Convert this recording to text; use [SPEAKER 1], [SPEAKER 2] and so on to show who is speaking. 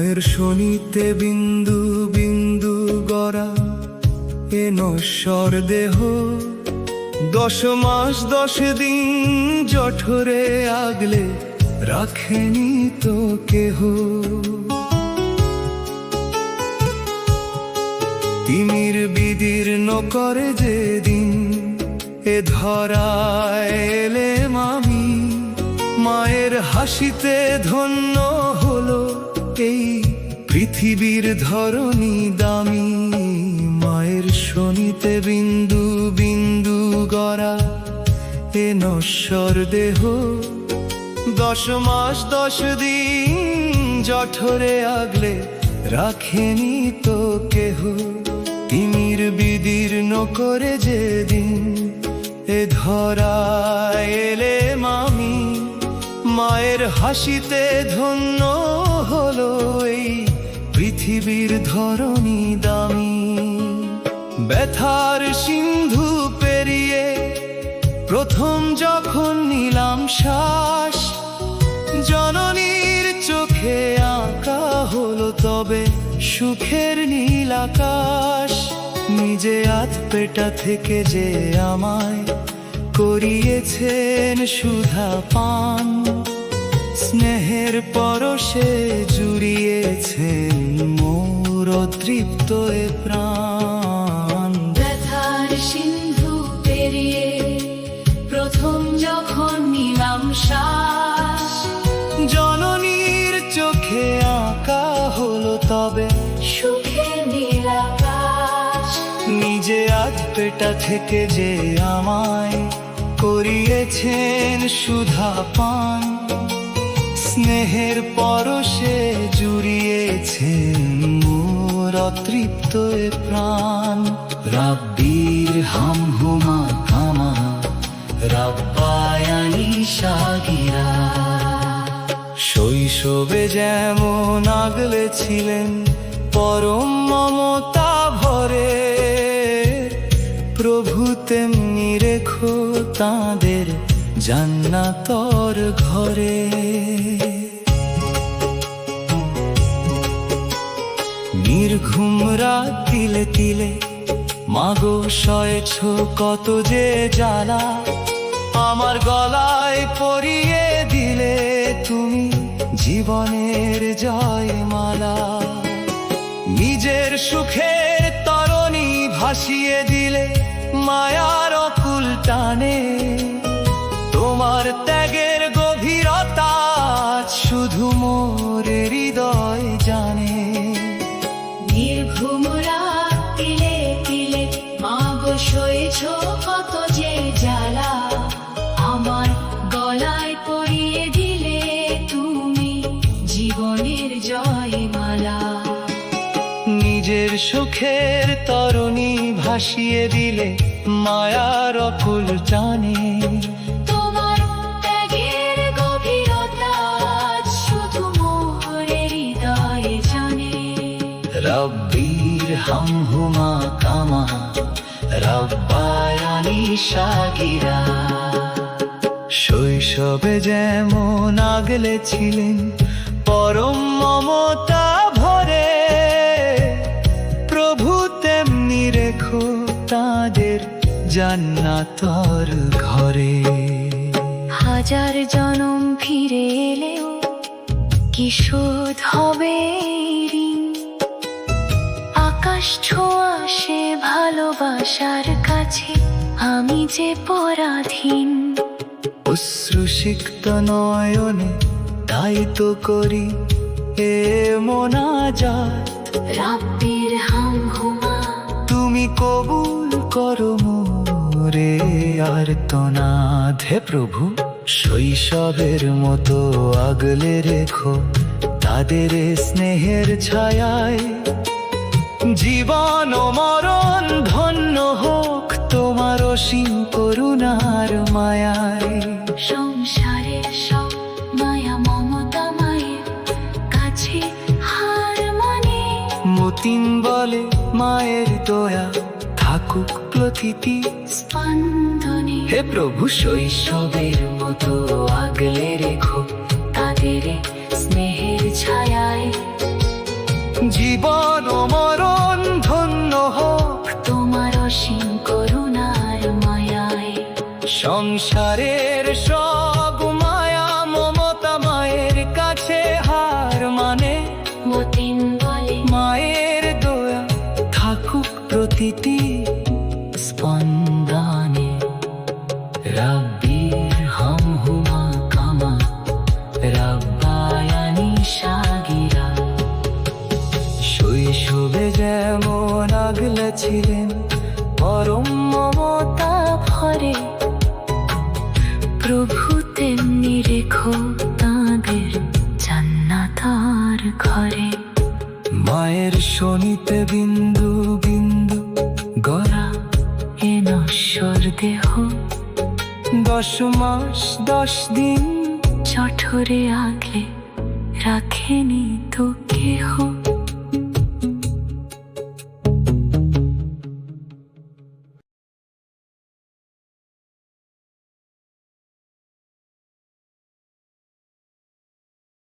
[SPEAKER 1] মায়ের শোনিতে বিন্দু বিন্দু গড়া এ নশ্বর দেহ, 10 মাস 10 দিন জঠরে আগলে রাখেনি তো কেহ। তিমির বিদীর্ণ করে যেদিন এ ধরায় এলেম আমি, মায়ের হাসিতে ধন্য হলো এই পৃথিবীর ধরণী দামি। মায়ের শোনিতে বিন্দু বিন্দু গড়া এ নশ্বর দেহ, 10 মাস 10 দিন জঠরে আগলে রাখেনি তো কেহ। তিমির বিদীর্ণ করে যেদিন এ ধরায় এলেম আমি, মায়ের হাসিতে ধন্য হলো এই পৃথিবীর ধরণী দামি। ব্যথার সিন্ধু পেরিয়ে প্রথম যখন নিলাম শ্বাস, জননীর চোখে আঁকা হলো তবে সুখের নীল আকাশ। নিজে আধ পেটা থেকে যে আমায় করিয়েছেন সুধা পান, স্নেহের পরশে জুড়িয়েছেন মোর তৃপ্ত এ প্রাণ।
[SPEAKER 2] ব্যথার সিন্ধু পেরিয়ে প্রথম যখন নিলাম শ্বাস,
[SPEAKER 1] জননীর চোখে আঁকা হলো তবে
[SPEAKER 2] সুখের নীল আকাশ।
[SPEAKER 1] নিজে আধ পেটা থেকে যে আমায় করিয়েছেন সুধা পান, স্নেহের পরশে জুড়িয়েছেন মোর অতৃপ্ত এ প্রাণ। রাব্বির হাম হুমা কামা রাব্বায়ানি সাগিরা। শৈশবে যেমন আগলে ছিলেন পরম মমতা ভরে, প্রভু তেমনি রেখো তাঁদের জান্নাতর ঘরে। নির্ঘুম রাত তিলে তিলে মাগো সয়েছ কত যে জ্বালা, আমার গলায় পরিয়ে দিলে তুমি জীবনের জয়মালা। নিজের সুখের তরণী ভাসিয়ে দিলে মায়ার অকুল টানে, তোমার ত্যাগের গভীরতা শুধু মোর হৃদয় জানে।
[SPEAKER 2] নির্ঘুম রাত তিলে তিলে মাগো সয়েছ কত যে জ্বালা, আমার গলায় পরিয়ে দিলে তুমি জীবনের জয়মালা।
[SPEAKER 1] নিজের সুখের তরণী ভাসিয়ে দিলে মায়ার অকুল টানে,
[SPEAKER 2] তোমার ত্যাগের গভীরতা শুধু মোর হৃদয় জানে।
[SPEAKER 1] রব্বির হাম হুমা কামা রাব্বায়ানি সাগিরা। শৈশবে যেমন আগলে ছিলেন পরম মমতা ভরে, প্রভু তেমনি রেখো তাঁদের জান্নাতর ঘরে।
[SPEAKER 2] হাজার জনম ফিরে এলেও কি শোধ হবে এই ঋণ? আকাশ ছোঁয়া সে ভালোবাসার কাছে আমি যে পরাধীন।
[SPEAKER 1] অশ্রুসিক্ত নয়নে তাই তো করি এ মোনাজাত,
[SPEAKER 2] রাব্বির হাম হুমা
[SPEAKER 1] তুমি কবুল করো মোরে আর্তনাদ। হে প্রভু, শৈশবের মতো আগলে রেখো তাদের স্নেহের ছায়ায়। জীবন ও মরণ ধন্য হোক তোমার অসীম করুণার মায়ায়।
[SPEAKER 2] সংসারের সব মায়া মমতা মায়ের কাছে হার মানে।
[SPEAKER 1] মতিন বলে মায়ের দয়া থাকুক প্রতিটি
[SPEAKER 2] স্পন্দনে।
[SPEAKER 1] হে প্রভু,
[SPEAKER 2] শৈশবের মতো আগলে রেখো তাদের স্নেহের ছায়ায়।
[SPEAKER 1] জীবন ও মরণ ধন্য হোক
[SPEAKER 2] তোমার অসীম করুণার মায়ায়।
[SPEAKER 1] সংসারের সব মায়া মমতা মায়ের কাছে হার মানে।
[SPEAKER 2] মতিন বলে
[SPEAKER 1] মায়ের দয়া থাকুক প্রতিটি স্পন্দনে। রাব্বির হামহুমা কামা রাব্বায়ানি সাগিরা। শৈশবে যেমন আগলে ছিলেন পরম মমতা ভরে,
[SPEAKER 2] প্রভু তেমনি রেখো তাঁদের জান্নাতার ঘরে।
[SPEAKER 1] মায়ের শোনিতে বিন্দু বিন্দু গড়া
[SPEAKER 2] এ নশ্বর দেহ
[SPEAKER 1] 10 মাস 10 দিন
[SPEAKER 2] জঠরে আগলে রাখেনি তো কেহ।